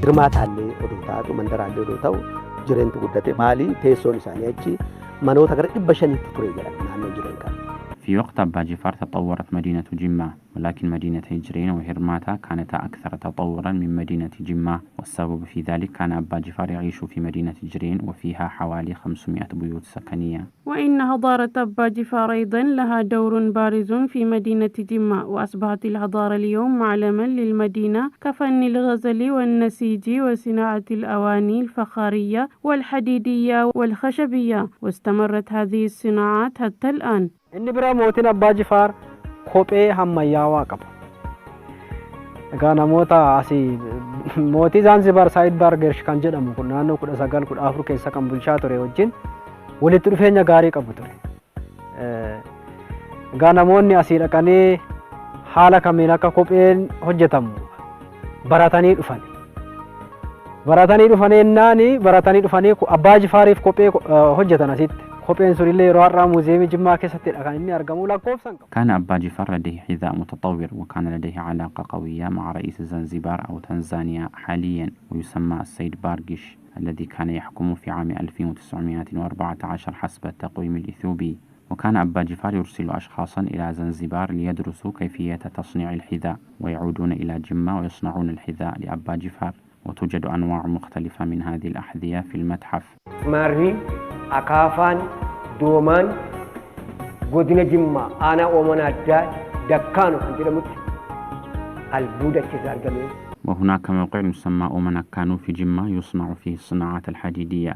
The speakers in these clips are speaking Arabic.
Hirmaata illee oduu taatu mandaraalee oduu ta'u jireentu guddate maalii teessoon isaanii achi manoota gara 500 ture jedhan naannoo jiran kan. في وقت أبا جفار تطورت مدينة جمة، ولكن مدينة جرين وهرماتا كانتا أكثر تطورا من مدينة جمة، والسبب في ذلك كان أبا جفار يعيش في مدينة جرين وفيها حوالي 500 بيوت سكنية. وإن حضارة أبا جفار أيضا لها دور بارز في مدينة جمة، وأصبحت الحضارة اليوم معلما للمدينة كفن الغزل والنسيج وصناعة الأواني الفخارية والحديدية والخشبية، واستمرت هذه الصناعات حتى الآن. inni bira mootiin abbaa jifaar kophee ammayyaawaa qaba. Egaa namoota asii mootii Zanzibar Saayid Baargersh kan jedhamu kun naannoo 1914 keessa kan bulchaa ture wajjin walitti dhufeenya gaarii qabu ture. Egaa namoonni asii dhaqanii haala kamiin akka kopheen hojjetamu baratanii dhufan. Baratanii dhufanii abbaa jifaariif kophee hojjetan asitti. كان أبا جفار لديه حذاء متطور، وكان لديه علاقة قوية مع رئيس زنزبار أو تنزانيا حاليا، ويسمى السيد بارغش، الذي كان يحكم في عام 1914 حسب التقويم الإثيوبي. وكان أبا جفار يرسل أشخاصا إلى زنزبار ليدرسوا كيفية تصنيع الحذاء، ويعودون إلى جمة ويصنعون الحذاء لأبا جفار. وتوجد أنواع مختلفة من هذه الأحذية في المتحف. ماري أكافان دومان godina Jimmaa aanaa Ooman Addaa Dakkaanoo kan jedhamutti albuuda keessa argame. وهناك موقع يسمى أومن أكانو في جمة يصنع فيه الصناعات الحديدية.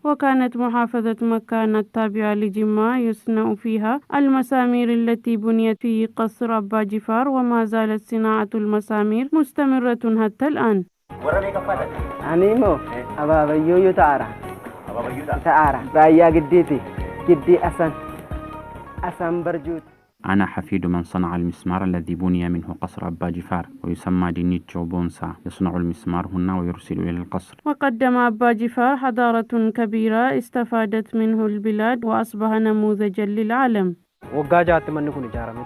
وكانت محافظة مكان التابعة لجمة يصنع فيها المسامير التي بنيت في قصر أبا جفار، وما زالت صناعة المسامير مستمرة حتى الآن. أنيمو أبا بيويو تعارى بايا جدي أسان برجوت. أنا حفيد من صنع المسمار الذي بني منه قصر أبا جفار، ويسمى دينيتشو بونسا، يصنع المسمار هنا ويرسل إلى القصر. وقدم أبا جفار حضارة كبيرة استفادت منه البلاد وأصبح نموذجا للعالم. وقاجات من نكون جارمي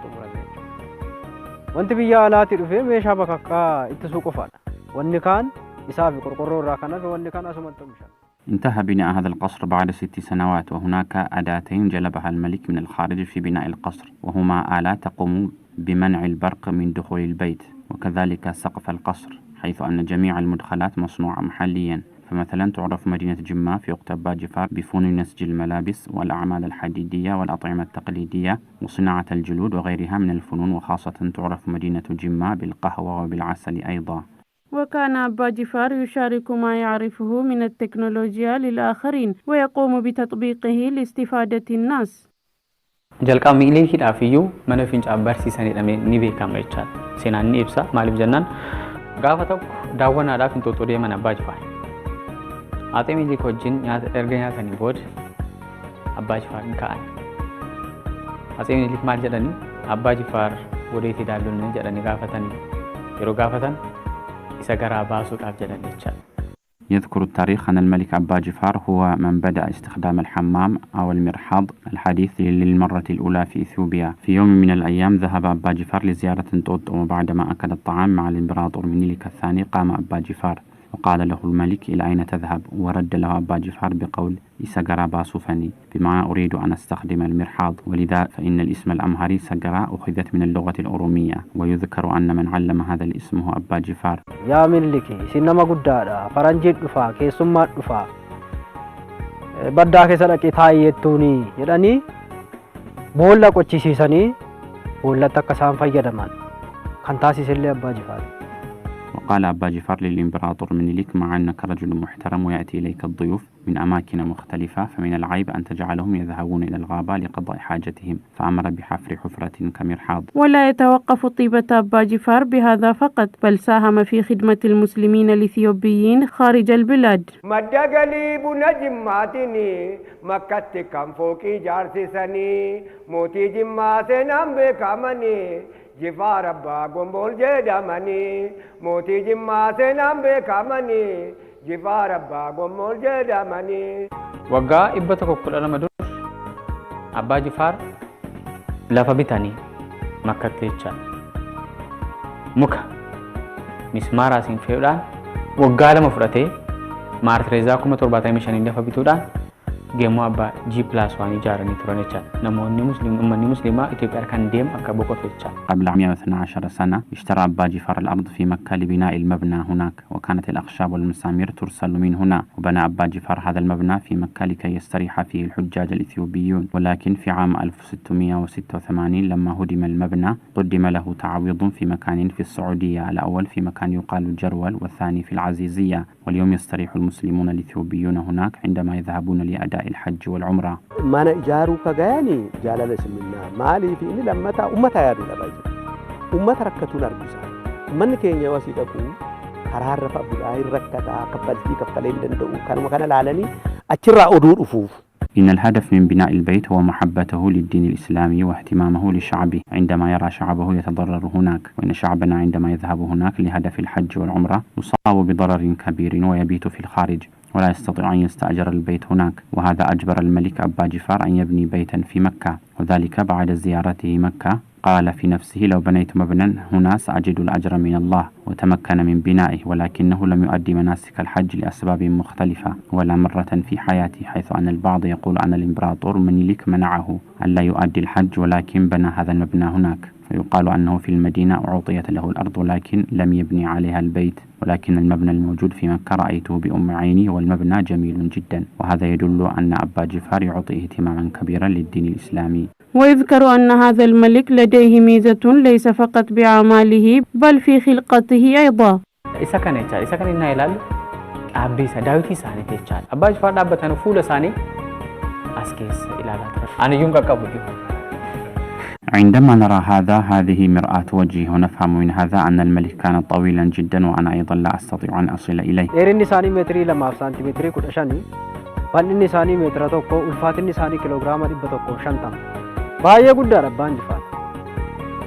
وانت بيا لا تدفع ميشا بكاكا اتسوق فانا والنكان يسافي قرقرو راكنا والنكان أسمنت مشان. انتهى بناء هذا القصر بعد 6 سنوات، وهناك أداتين جلبها الملك من الخارج في بناء القصر، وهما آلات تقوم بمنع البرق من دخول البيت، وكذلك سقف القصر، حيث أن جميع المدخلات مصنوعة محليا. فمثلا تعرف مدينة جمة في وقت أبا جفار بفنون نسج الملابس والأعمال الحديدية والأطعمة التقليدية وصناعة الجلود وغيرها من الفنون، وخاصة تعرف مدينة جمة بالقهوة وبالعسل أيضا. وكان أبا جفار يشارك ما يعرفه من التكنولوجيا للآخرين ويقوم بتطبيقه لاستفادة الناس. جلقا ميلي هيدا فيو منو فينج أبار سيساني دامي نيبي كام ريتشال سينان نيبسا مالب جنان غافتوك داوانا دا فين توتوري من أبا جفار آتي ميلي كوجين ارغنيا ثاني بود أبا جفار نكاان آتي ميلي مال جداني أبا جفار وديتي دالون جداني غافتاني يرو غافتان يذكر التاريخ أن الملك أبا جفار هو من بدأ استخدام الحمام أو المرحاض الحديث للمرة الأولى في إثيوبيا. في يوم من الأيام ذهب أبا جفار لزيارة توت، وبعدما أكل الطعام مع الإمبراطور منيلك الثاني قام أبا جفار وقال له الملك: إلى أين تذهب؟ ورد له أبا جفار بقول: إساقرا باسوفني، بما أريد أن أستخدم المرحاض، ولذا فإن الاسم الأمهري سقرا أخذت من اللغة الأورومية، ويذكر أن من علم هذا الاسم هو أبا جفار. يا ملكي سينما قدادا فرنجي دفا كيسما دفا بدا كيسرقي تايتوني يداني بولا قچيسيسني بولا تكسان فيدمان كنتاسي سلي أبا جفار. وقال أبا جفار للإمبراطور منيلك: مع أنك رجل محترم ويأتي إليك الضيوف من أماكن مختلفة، فمن العيب أن تجعلهم يذهبون إلى الغابة لقضاء حاجتهم، فأمر بحفر حفرة كمرحاض. ولا يتوقف طيبة أبا جفار بهذا فقط، بل ساهم في خدمة المسلمين الإثيوبيين خارج البلاد. مدقلي بنجماتني مكتي كم فوقي جارسيسني موتي جماتنا بكامني jifaar abbaa gombool jedhamanii mootii jimmaa seenaan beekamanii jifaar abbaa gombool jedhamanii. Waggaa 112 dur Abbaa Jifaar lafa bitanii makkatti jecha muka mismaaraatiin fe'uudhaan waggaa 2 fudhatee maartireezaa 75,000 lafa bituudhaan geemmoo abbaa G+1 ijaaranii turan jecha namoonni ummanni muslimaa Itoophiyaa kan deemu akka boqotu jecha. قبل 112 سنة اشترى أبا جفار الأرض في مكة لبناء المبنى هناك، وكانت الأخشاب والمسامير ترسل من هنا، وبنى أبا جفار هذا المبنى في مكة لكي يستريح فيه الحجاج الإثيوبيون. ولكن في عام 1686 لما هدم المبنى قدم له تعويض في مكان في السعودية، الأول في مكان يقال جرول والثاني في العزيزية. واليوم يستريح المسلمون الإثيوبيون هناك عندما يذهبون لأداء الحج والعمرة. ما أنا إجارو كجاني جلال اسمنا مالي في إني لما تا أمتا يا دولا باجي أمتا ركتون أرجوسا من كينيا وسيدكو قرار رفع بداية ركتا كبلتي كبلين دندو كانوا مكان العلني أتشرع أدور أفوف. إن الهدف من بناء البيت هو محبته للدين الإسلامي واهتمامه لشعبه عندما يرى شعبه يتضرر هناك، وإن شعبنا عندما يذهب هناك لهدف الحج والعمرة يصاب بضرر كبير ويبيت في الخارج ولا يستطيع أن يستأجر البيت هناك. وهذا أجبر الملك أبا جفار أن يبني بيتا في مكة، وذلك بعد زيارته مكة قال في نفسه لو بنيت مبنى هنا سأجد الأجر من الله، وتمكن من بنائه، ولكنه لم يؤدي مناسك الحج لأسباب مختلفة ولا مرة في حياته، حيث أن البعض يقول أن الإمبراطور منيلك منعه ألا يؤدي الحج ولكن بنى هذا المبنى هناك، ويقال أنه في المدينة أعطيت له الأرض ولكن لم يبني عليها البيت، ولكن المبنى الموجود في مكة رأيته بأم عيني والمبنى جميل جدا، وهذا يدل أن أبا جفار يعطي اهتماما كبيرا للدين الإسلامي. ويذكر أن هذا الملك لديه ميزة ليس فقط بأعماله بل في خلقته أيضا. إذا كان إنها إلال أبي سداوتي ساني تيجال أبا جفار دابتنا فول ساني أسكيس إلالات أنا يوم كابودي. عندما نرى هذه مرآة وجهه، ونفهم من هذا أن الملك كان طويلا جدا وأنا أيضا لا أستطيع أن أصل إليه. إيرني ساني متري لما سنتيمتري كل شاني بالني ساني متر توكو الفاتني ساني كيلوغرام دي بتوكو شنطة باية قدر أبا جفار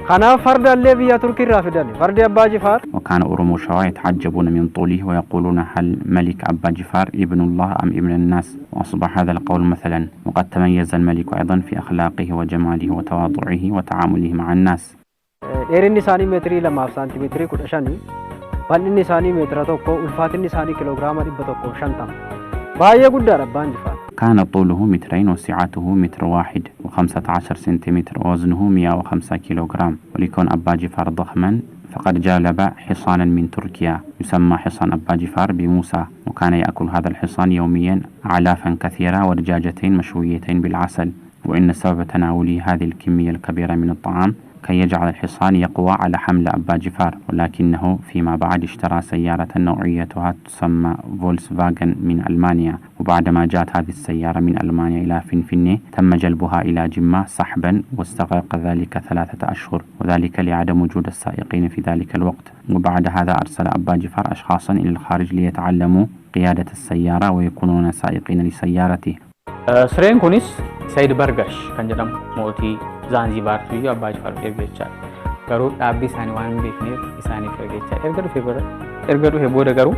خنا فرد اللي بيا تركي رافدني فرد أبا جفار. وكان أورمو شوا يتعجبون من طوله ويقولون هل ملك أبا جفار ابن الله أم ابن الناس؟ وأصبح هذا القول مثلا. وقد تميز الملك أيضا في أخلاقه وجماله وتواضعه وتعامله مع الناس. إيرني ساني متري لما سنتيمتري كل شاني بالني ساني متر توكو الفاتني ساني كيلوغرام دي بتوكو شنطة باية قدر أبا جفار. كان طوله 2 متر وسعته 1 متر و15 سنتيمتر ووزنه 105 كيلوغرام. ولكون أبا جفار ضخما فقد جلب حصانا من تركيا يسمى حصان أبا جفار بموسى، وكان يأكل هذا الحصان يوميا أعلافا كثيرة ودجاجتين مشويتين بالعسل. وإن سبب تناوله هذه الكمية الكبيرة من الطعام كي يجعل الحصان يقوى على حمل أبا جفار، ولكنه فيما بعد اشترى سيارة نوعيتها تسمى فولكسفاغن من ألمانيا. وبعدما جاءت هذه السيارة من ألمانيا إلى فنفنة تم جلبها إلى جمة سحبا، واستغرق ذلك 3 أشهر، وذلك لعدم وجود السائقين في ذلك الوقت. وبعد هذا أرسل أبا جفار أشخاصا إلى الخارج ليتعلموا قيادة السيارة ويكونون سائقين لسيارته. سرين كونيس سيد برغش كان جدام موتي زانزيبار تيجي أبا جفار إرجع كارو أبي ساني وان بيكنير إساني فرجع إرجعوا في بره إرجعوا في بوده كارو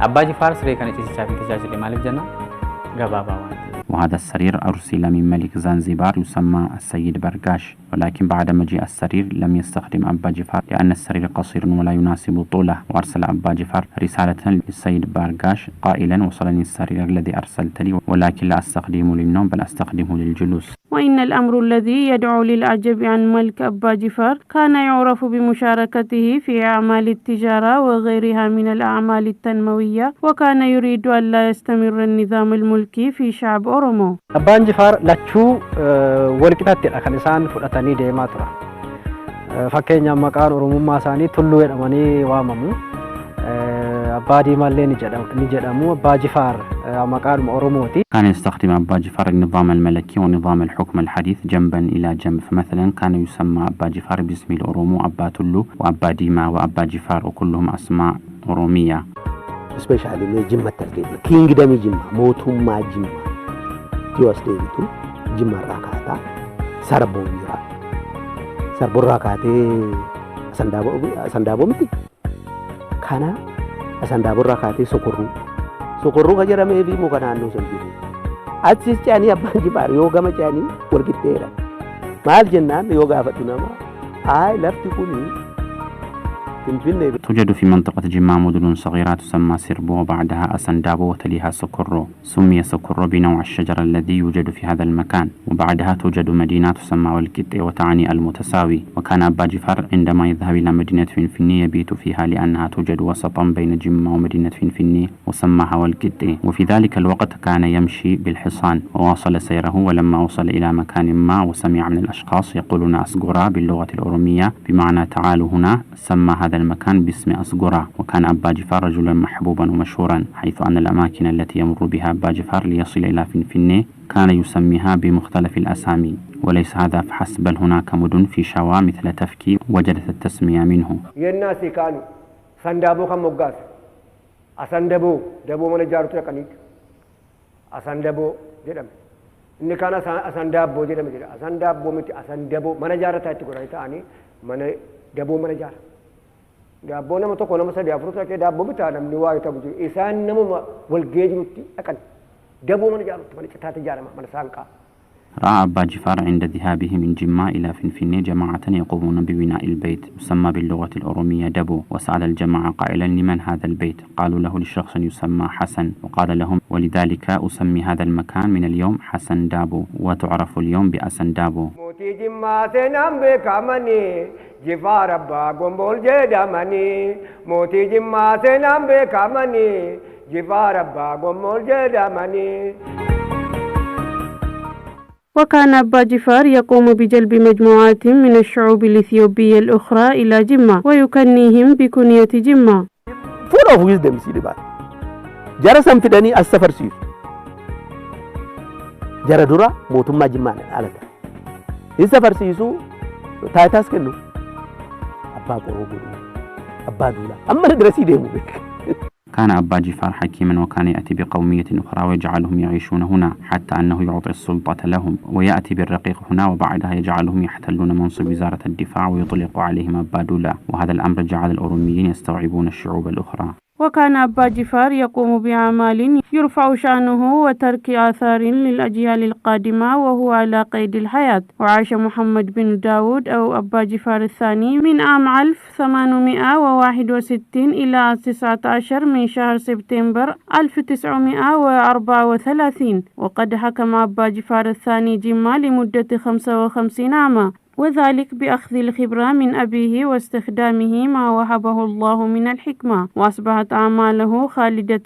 أبا جفار سري كان يجلس شافي تجاج لمالك جنا جبابا وان. وهذا السرير أرسل من ملك زنزبار يسمى السيد برغاش، ولكن بعد مجيء السرير لم يستخدم أبا جفار لأن السرير قصير ولا يناسب طوله. وأرسل أبا جفار رسالة للسيد برغاش قائلا وصلني السرير الذي أرسلت لي ولكن لا أستخدمه للنوم بل أستخدمه للجلوس. وإن الأمر الذي يدعو للعجب عن ملك أبا جفار كان يعرف بمشاركته في أعمال التجارة وغيرها من الأعمال التنموية، وكان يريد أن لا يستمر النظام الملكي في شعب أورومو. أبا جفار لاتشو ولكتات الأخنسان فرأتني ديما ترى فكينيا مكان أورومو ماساني تلو يدماني واممو أبا ديما اللي نجدمو أبا جفار مكان أوروموتي. كان يستخدم أبا جفار النظام الملكي ونظام الحكم الحديث جنبا إلى جنب، فمثلا كان يسمى أبا جفار باسم الأورومو أبا تلو وأبا ديما وأبا جفار، وكلهم أسماء أورومية. سبيشالي من جمة تركيب كينغدامي جمة موتوما جمة تيوس ديتو جمة راكاتا سربونيرا sarborraa kaatee asandaaboo miti. Kana asandaaborraa kaatee sokorruu ka jedhamee fi muka naannoo san jiru. Achis ce'anii abbaan jifaar yoo gama ce'anii wal qixxeera. Maal jennaan yoo gaafadhu nama lafti kuni توجد في منطقة جمّة مدن صغيرة تسمى سربو وبعدها أسندابو وتليها سكرو. سمي سكرو بنوع الشجر الذي يوجد في هذا المكان، وبعدها توجد مدينة تسمى والكتي وتعني المتساوي. وكان أبا جفار عندما يذهب إلى مدينة فنفني يبيت فيها لأنها توجد وسطا بين جمّة ومدينة فنفني وسماها والكتي. وفي ذلك الوقت كان يمشي بالحصان وواصل سيره، ولما وصل إلى مكان ما وسمع من الأشخاص يقولون أسقرا باللغة الأورومية بمعنى تعالوا هنا، سمى هذا المكان باسم أسقرا. وكان أبا جفار رجلا محبوبا ومشهورا، حيث أن الأماكن التي يمر بها أبا جفار ليصل إلى فنفني كان يسميها بمختلف الأسامي. وليس هذا فحسب، بل هناك مدن في شوا مثل تفكي وجدت التسمية منه. يناسي كانوا سندابو كم مقاس أسندابو دابو من جارو تركنيك أسندابو جدام إن كان أسندابو جدام أسندابو متي أسندابو من جارو تايتكو رايتاني من دابو من جار دابو نما تكو نما سدي أفروسا كي دابو بتا نمني واي تبجو إسان نما والجيج متي أكن دابو من جارو من تاتي جارو من سانكا. رأى أبا جفار عند ذهابه من جمّة إلى فنفني جماعة يقومون ببناء البيت يسمى باللغة الأورومية دبو، وسأل الجماعة قائلا لمن هذا البيت؟ قالوا له لشخص يسمى حسن، وقال لهم ولذلك أسمي هذا المكان من اليوم حسن دابو، وتعرف اليوم بأسن دابو. موتي جمّة سنام بكامني جفار أبا قنبول جدامني موتي جمّة سنام بكامني جفار أبا قنبول جدامني. وكان أبا جفار يقوم بجلب مجموعات من الشعوب الإثيوبية الأخرى إلى جمّة ويكنيهم بكنية جمّة. Full of wisdom سيدي جرى سنفدني السفر سيف جرى درا موتما جمّة على السفر سيسو تايتاس كنو أبا قروبو أبا دولا أما ندرسي ديمو كان أبا جفار حكيما، وكان يأتي بقومية أخرى ويجعلهم يعيشون هنا، حتى أنه يعطي السلطة لهم، ويأتي بالرقيق هنا وبعدها يجعلهم يحتلون منصب وزارة الدفاع ويطلق عليهم أبا دولا. وهذا الأمر جعل الأوروميين يستوعبون الشعوب الأخرى. وكان أبا جفار يقوم بأعمال يرفع شأنه وترك آثار للأجيال القادمة وهو على قيد الحياة. وعاش محمد بن داود أو أبا جفار الثاني من عام 1861 إلى 19 من شهر سبتمبر 1934، وقد حكم أبا جفار الثاني جمّة لمدة 55 عاما، وذلك بأخذ الخبرة من أبيه واستخدامه ما وهبه الله من الحكمة، وأصبحت أعماله خالدة